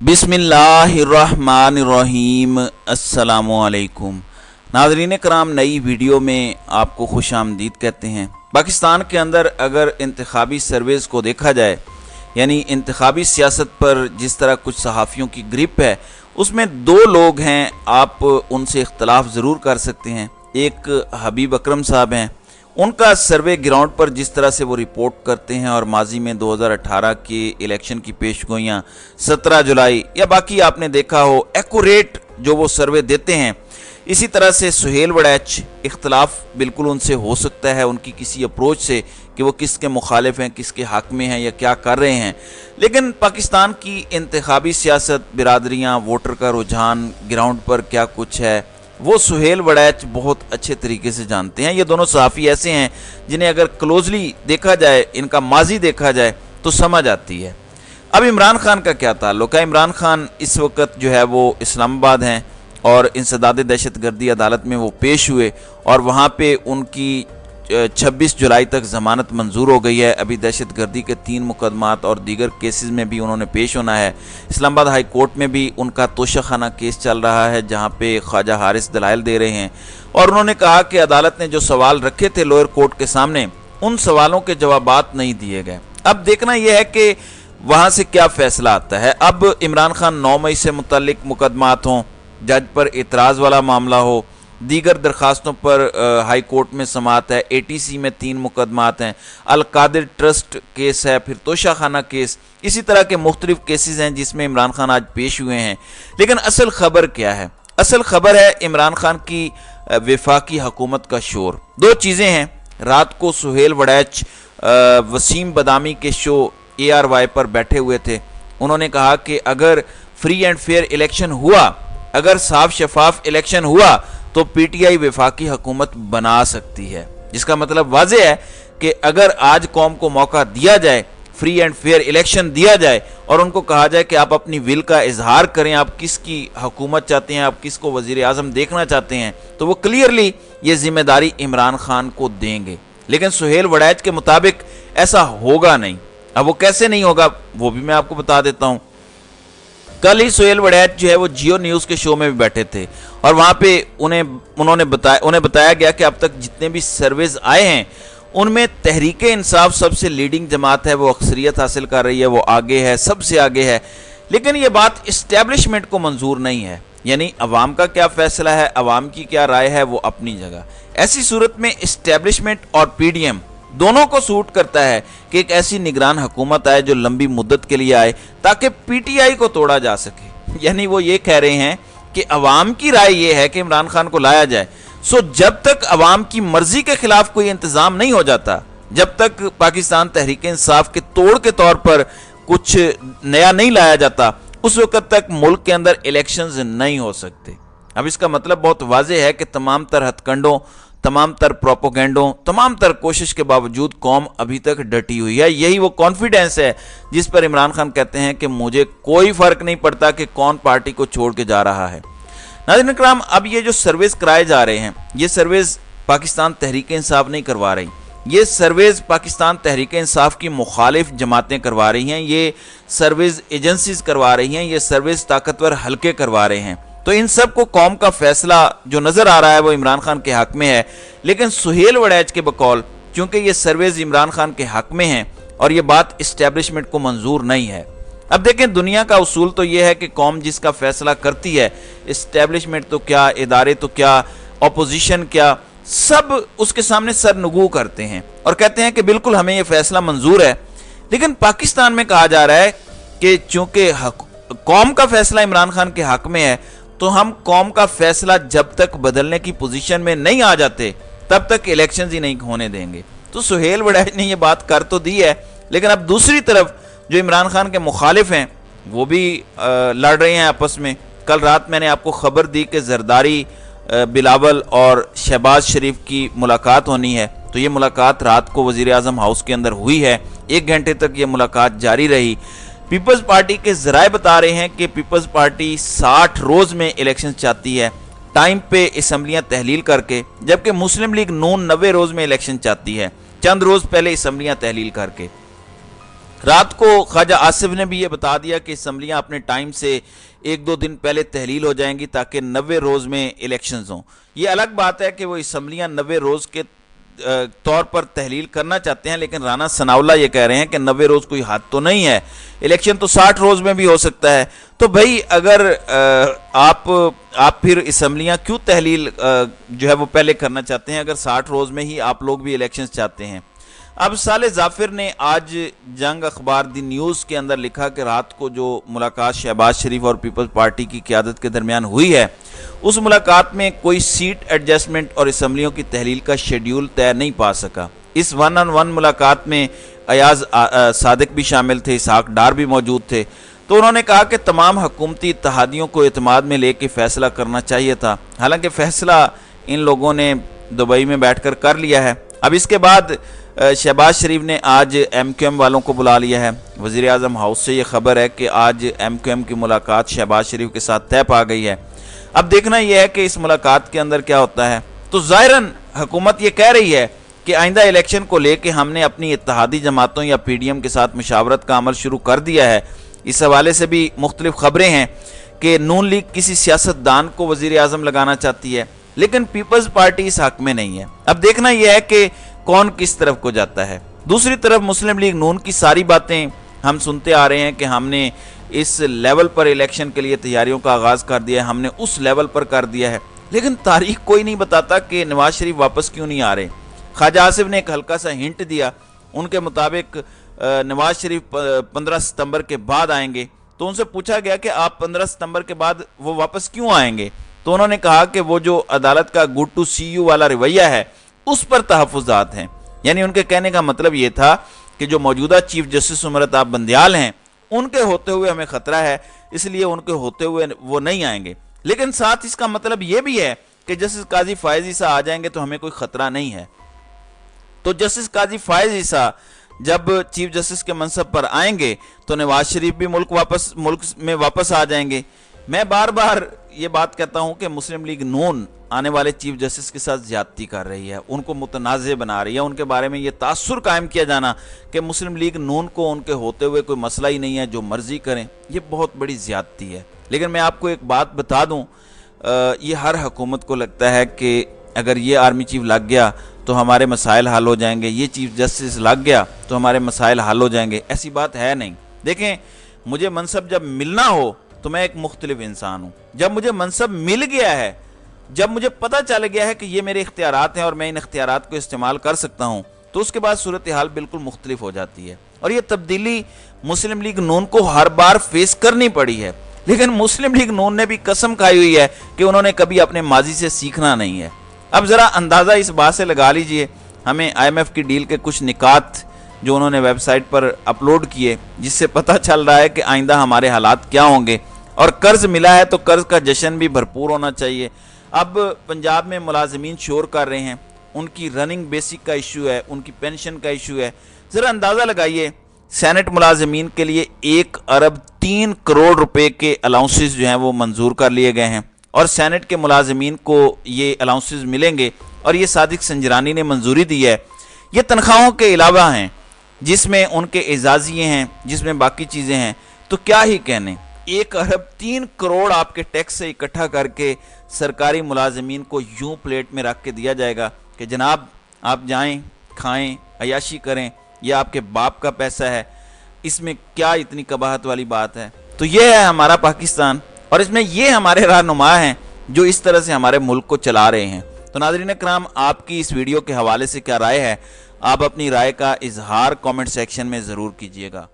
बिस्मिल्लाहिर्रहमानिर्रहीम। अस्सलामुअलैकुम नाज़रीन कराम, नई वीडियो में आपको खुश आमदीद कहते हैं। पाकिस्तान के अंदर अगर इंतखाबी सर्वेस को देखा जाए, यानी इंतखाबी सियासत पर जिस तरह कुछ सहाफ़ियों की ग्रिप है, उसमें दो लोग हैं, आप उनसे इख्तलाफ ज़रूर कर सकते हैं। एक हबीब अकरम साहब हैं, उनका सर्वे ग्राउंड पर जिस तरह से वो रिपोर्ट करते हैं और माजी में 2018 के इलेक्शन की पेशगोइयाँ 17 जुलाई या बाकी आपने देखा हो, एक्यूरेट जो वो सर्वे देते हैं। इसी तरह से सुहेल वड़ैच, इख्तलाफ बिल्कुल उनसे हो सकता है उनकी किसी अप्रोच से कि वो किसके मुखालिफ हैं, किसके हक़ में हैं या क्या कर रहे हैं, लेकिन पाकिस्तान की इंतखाबी सियासत, बिरादरियाँ, वोटर का रुझान, ग्राउंड पर क्या कुछ है, वो सुहेल वड़ैच बहुत अच्छे तरीके से जानते हैं। ये दोनों सहाफ़ी ऐसे हैं जिन्हें अगर क्लोजली देखा जाए, इनका माजी देखा जाए तो समझ आती है। अब इमरान खान का क्या ताल्लुक है? इमरान खान इस वक्त जो है वो इस्लामाबाद हैं और इंसदाद दहशतगर्दी अदालत में वो पेश हुए और वहाँ पे उनकी 26 जुलाई तक ज़मानत मंजूर हो गई है। अभी दहशतगर्दी के 3 मुकदमात और दीगर केसेस में भी उन्होंने पेश होना है। इस्लामाबाद हाई कोर्ट में भी उनका तोशाखाना केस चल रहा है, जहां पे ख्वाजा हारिस दलाइल दे रहे हैं और उन्होंने कहा कि अदालत ने जो सवाल रखे थे लोअर कोर्ट के सामने, उन सवालों के जवाबात नहीं दिए गए। अब देखना यह है कि वहाँ से क्या फ़ैसला आता है। अब इमरान खान 9 मई से मुतल्लिक मुकदमात हों, जज पर एतराज़ वाला मामला हो, दीगर दरखास्तों पर हाई कोर्ट में समात है, ATC में 3 मुकदमात हैं, अल कादिर ट्रस्ट केस है, फिर तोशाखाना केस, इसी तरह के मुख्तलिफ केसेस हैं जिसमें इमरान खान आज पेश हुए हैं। लेकिन असल खबर क्या है? असल खबर है इमरान खान की वफाकी हुकूमत का शोर। 2 चीज़ें हैं। रात को सुहेल वड़ैच वसीम बदामी के शो ARY पर बैठे हुए थे। उन्होंने कहा कि अगर फ्री एंड फेयर इलेक्शन हुआ, अगर साफ शफाफ इलेक्शन हुआ तो PTI वफाकी हुकूमत बना सकती है। जिसका मतलब वाज़ेह है कि अगर आज कौम को मौका दिया जाए, फ्री एंड फेयर इलेक्शन दिया जाए और उनको कहा जाए कि आप अपनी विल का इजहार करें, आप किसकी हुकूमत चाहते हैं, आप किसको वज़ीर आज़म देखना चाहते हैं, तो वो क्लियरली ये जिम्मेदारी इमरान खान को देंगे। लेकिन सुहेल वड़ैच के मुताबिक ऐसा होगा नहीं। अब वो कैसे नहीं होगा वो भी मैं आपको बता देता हूँ। कल ही सुहेल वड़ैच जो है वो जियो न्यूज़ के शो में भी बैठे थे और वहाँ पे उन्हें बताया गया कि अब तक जितने भी सर्वेज आए हैं उनमें तहरीक इंसाफ सबसे लीडिंग जमात है, वो अक्सरियत हासिल कर रही है, वो आगे है, सबसे आगे है। लेकिन ये बात इस्टेब्लिशमेंट को मंजूर नहीं है, यानी अवाम का क्या फैसला है, अवाम की क्या राय है, वो अपनी जगह। ऐसी सूरत में इस्टेब्लिशमेंट और PDM दोनों को सूट करता है कि एक ऐसी निगरान हुकूमत आए जो लंबी मुद्दत के लिए आए ताकि PTI को तोड़ा जा सके। यानी वो ये कह रहे हैं कि अवाम की राय ये है कि इमरान खान को लाया जाए। सो जब तक अवाम की मर्जी के खिलाफ कोई इंतजाम नहीं हो जाता, जब तक पाकिस्तान तहरीक इंसाफ के तोड़ के तौर पर कुछ नया नहीं लाया जाता, उस वक्त तक मुल्क के अंदर इलेक्शंस नहीं हो सकते। अब इसका मतलब बहुत वाज़ेह है कि तमाम तर हथकंडों, तमाम तर प्रोपोगेंडों, तमाम तर कोशिश के बावजूद कौम अभी तक डटी हुई है। यही वो कॉन्फिडेंस है जिस पर इमरान खान कहते हैं कि मुझे कोई फर्क नहीं पड़ता कि कौन पार्टी को छोड़ के जा रहा है। नाज़रीन इकराम, अब ये जो सर्वेस कराए जा रहे हैं, ये सर्वेस पाकिस्तान तहरीक इंसाफ नहीं करवा रही, ये सर्वेस पाकिस्तान तहरीक इंसाफ की मुखालिफ जमातें करवा रही हैं, ये सर्वेस एजेंसीज करवा रही हैं, ये सर्वेस ताकतवर हल्के करवा रहे हैं। तो इन सब को कौम का फैसला जो नज़र आ रहा है वो इमरान खान के हक़ में है। लेकिन सुहेल वड़ैच के बकौल, चूँकि ये सर्वेज इमरान खान के हक़ में हैं और ये बात इस्टेब्लिशमेंट को मंजूर नहीं है। अब देखें, दुनिया का उसूल तो ये है कि कौम जिसका फैसला करती है, इस्टेब्लिशमेंट तो क्या, इदारे तो क्या, अपोजिशन क्या, सब उसके सामने सरनगू करते हैं और कहते हैं कि बिल्कुल हमें ये फैसला मंजूर है। लेकिन पाकिस्तान में कहा जा रहा है कि चूँकि कौम का फैसला इमरान खान के हक़ में है, तो हम कौम का फैसला जब तक बदलने की पोजीशन में नहीं आ जाते तब तक इलेक्शंस ही नहीं होने देंगे। तो सुहेल वड़ैच ने ये बात कर तो दी है, लेकिन अब दूसरी तरफ जो इमरान खान के मुखालिफ हैं वो भी लड़ रहे हैं आपस में। कल रात मैंने आपको खबर दी कि जरदारी, बिलावल और शहबाज शरीफ की मुलाकात होनी है। तो ये मुलाकात रात को वज़ीर आज़म हाउस के अंदर हुई है, 1 घंटे तक ये मुलाकात जारी रही। पीपल्स पार्टी के ज़राए बता रहे हैं कि पीपल्स पार्टी 60 रोज़ में इलेक्शन चाहती है, टाइम पे असम्बलियाँ तहलील करके, जबकि मुस्लिम लीग नून 90 रोज़ में इलेक्शन चाहती है, चंद रोज़ पहले असम्बलियाँ तहलील करके। رات کو خواجہ آصف نے بھی یہ بتا دیا کہ اسمبلیاں اپنے ٹائم سے 1-2 دن پہلے تحلیل ہو جائیں گی تاکہ 90 روز میں الیکشنز ہوں۔ یہ الگ بات ہے کہ وہ اسمبلیاں 90 روز کے طور پر تحلیل کرنا چاہتے ہیں، لیکن رانا ثناء اللہ یہ کہہ رہے ہیں کہ 90 روز کوئی حد تو نہیں ہے، الیکشن تو 60 روز میں بھی ہو سکتا ہے۔ تو بھائی اگر آپ پھر اسمبلیاں کیوں تحلیل جو ہے وہ پہلے کرنا چاہتے ہیں اگر 60 روز میں ہی آپ لوگ بھی الیکشنز چاہتے ہیں؟ اب صالح ظافر نے آج جنگ اخبار دی نیوز کے اندر لکھا کہ رات کو جو ملاقات شہباز شریف اور پیپلز پارٹی کی قیادت کے درمیان ہوئی ہے، اس ملاقات میں کوئی سیٹ ایڈجسٹمنٹ اور اسمبلیوں کی تحلیل کا شیڈیول طے نہیں پا سکا۔ اس 1-on-1 ملاقات میں ایاز صادق بھی شامل تھے، اسحاق ڈار بھی موجود تھے۔ تو انہوں نے کہا کہ تمام حکومتی اتحادیوں کو اعتماد میں لے کے فیصلہ کرنا چاہیے تھا، حالانکہ فیصلہ ان لوگوں نے دبئی میں بیٹھ کر لیا ہے۔ اب اس کے بعد شہباز شریف نے آج ایم کیو ایم والوں کو بلا لیا ہے۔ وزیر اعظم ہاؤس سے یہ خبر ہے کہ آج ایم کیو ایم کی ملاقات شہباز شریف کے ساتھ طے پا گئی ہے۔ اب دیکھنا یہ ہے کہ اس ملاقات کے اندر کیا ہوتا ہے۔ تو ظاہراً حکومت یہ کہہ رہی ہے کہ آئندہ الیکشن کو لے کے ہم نے اپنی اتحادی جماعتوں یا پی ڈی ایم کے ساتھ مشاورت کا عمل شروع کر دیا ہے۔ اس حوالے سے بھی مختلف خبریں ہیں کہ نون لیگ کسی سیاستدان کو وزیر اعظم لگانا چاہتی ہے، لیکن پیپلز پارٹی اس حق میں نہیں ہے۔ اب دیکھنا یہ ہے کہ کون کس طرف کو جاتا ہے۔ دوسری طرف مسلم لیگ نون کی ساری باتیں ہم سنتے آ رہے ہیں کہ ہم نے اس لیول پر الیکشن کے لیے تیاریوں کا آغاز کر دیا ہے، ہم نے اس لیول پر کر دیا ہے، لیکن تاریخ کوئی نہیں بتاتا کہ نواز شریف واپس کیوں نہیں آ رہے۔ خواجہ آصف نے ایک ہلکا سا ہنٹ دیا، ان کے مطابق نواز شریف 15 ستمبر کے بعد آئیں گے۔ تو ان سے پوچھا گیا کہ آپ 15 ستمبر کے بعد وہ واپس کیوں آئیں گے؟ تو انہوں نے کہا کہ وہ جو عدالت کا گڈ ٹو سی یو والا رویہ ہے اس پر تحفظات ہیں۔ یعنی ان کے کہنے کا مطلب یہ تھا کہ جو موجودہ چیف جسٹس عمرتاب بندیال ہیں ان کے ہوتے ہوئے ہمیں خطرہ ہے، اس لیے ان کے ہوتے ہوئے وہ نہیں آئیں گے۔ لیکن ساتھ اس کا مطلب یہ بھی ہے کہ جسٹس قاضی فائز عیسیٰ آ جائیں گے تو ہمیں کوئی خطرہ نہیں ہے۔ تو جسٹس قاضی فائز عیسیٰ جب چیف جسٹس کے منصب پر آئیں گے تو نواز شریف بھی ملک میں واپس آ جائیں گے۔ میں بار بار یہ بات کہتا ہوں کہ مسلم لیگ نون آنے والے چیف جسٹس کے ساتھ زیادتی کر رہی ہے، ان کو متنازع بنا رہی ہے۔ ان کے بارے میں یہ تاثر قائم کیا جانا کہ مسلم لیگ نون کو ان کے ہوتے ہوئے کوئی مسئلہ ہی نہیں ہے، جو مرضی کریں، یہ بہت بڑی زیادتی ہے۔ لیکن میں آپ کو ایک بات بتا دوں، یہ ہر حکومت کو لگتا ہے کہ اگر یہ آرمی چیف لگ گیا تو ہمارے مسائل حل ہو جائیں گے، یہ چیف جسٹس لگ گیا تو ہمارے مسائل حل ہو جائیں گے۔ ایسی بات ہے نہیں۔ دیکھیں، مجھے منصب جب ملنا ہو تو میں ایک مختلف انسان ہوں۔ جب مجھے منصب مل گیا ہے، جب مجھے پتہ چل گیا ہے کہ یہ میرے اختیارات ہیں اور میں ان اختیارات کو استعمال کر سکتا ہوں، تو اس کے بعد صورتحال بالکل مختلف ہو جاتی ہے۔ اور یہ تبدیلی مسلم لیگ نون کو ہر بار فیس کرنی پڑی ہے، لیکن مسلم لیگ نون نے بھی قسم کھائی ہوئی ہے کہ انہوں نے کبھی اپنے ماضی سے سیکھنا نہیں ہے۔ اب ذرا اندازہ اس بات سے لگا لیجئے، ہمیں آئی ایم ایف کی ڈیل کے کچھ نکات جو انہوں نے ویب سائٹ پر اپلوڈ کیے، جس سے پتہ چل رہا ہے کہ آئندہ ہمارے حالات کیا ہوں گے۔ اور قرض ملا ہے تو قرض کا جشن بھی بھرپور ہونا چاہیے۔ اب پنجاب میں ملازمین شور کر رہے ہیں، ان کی رننگ بیسک کا ایشو ہے، ان کی پینشن کا ایشو ہے۔ ذرا اندازہ لگائیے، سینٹ ملازمین کے لیے 1 ارب 3 کروڑ روپے کے الاؤنسز جو ہیں وہ منظور کر لیے گئے ہیں، اور سینٹ کے ملازمین کو یہ الاؤنسز ملیں گے، اور یہ صادق سنجرانی نے منظوری دی ہے۔ یہ تنخواہوں کے علاوہ ہیں، جس میں ان کے اعزازیے ہیں، جس میں باقی چیزیں ہیں۔ تو کیا ہی کہنے، 1 ارب 3 کروڑ آپ کے ٹیکس سے اکٹھا کر کے سرکاری ملازمین کو یوں پلیٹ میں رکھ کے دیا جائے گا کہ جناب آپ جائیں، کھائیں، عیاشی کریں، یہ آپ کے باپ کا پیسہ ہے۔ اس میں کیا اتنی قباحت والی بات ہے؟ تو یہ ہے ہمارا پاکستان، اور اس میں یہ ہمارے رہنما ہیں جو اس طرح سے ہمارے ملک کو چلا رہے ہیں۔ تو ناظرین کرام، آپ کی اس ویڈیو کے حوالے سے کیا رائے ہے؟ آپ اپنی رائے کا اظہار کامنٹ سیکشن میں ضرور کیجیے گا۔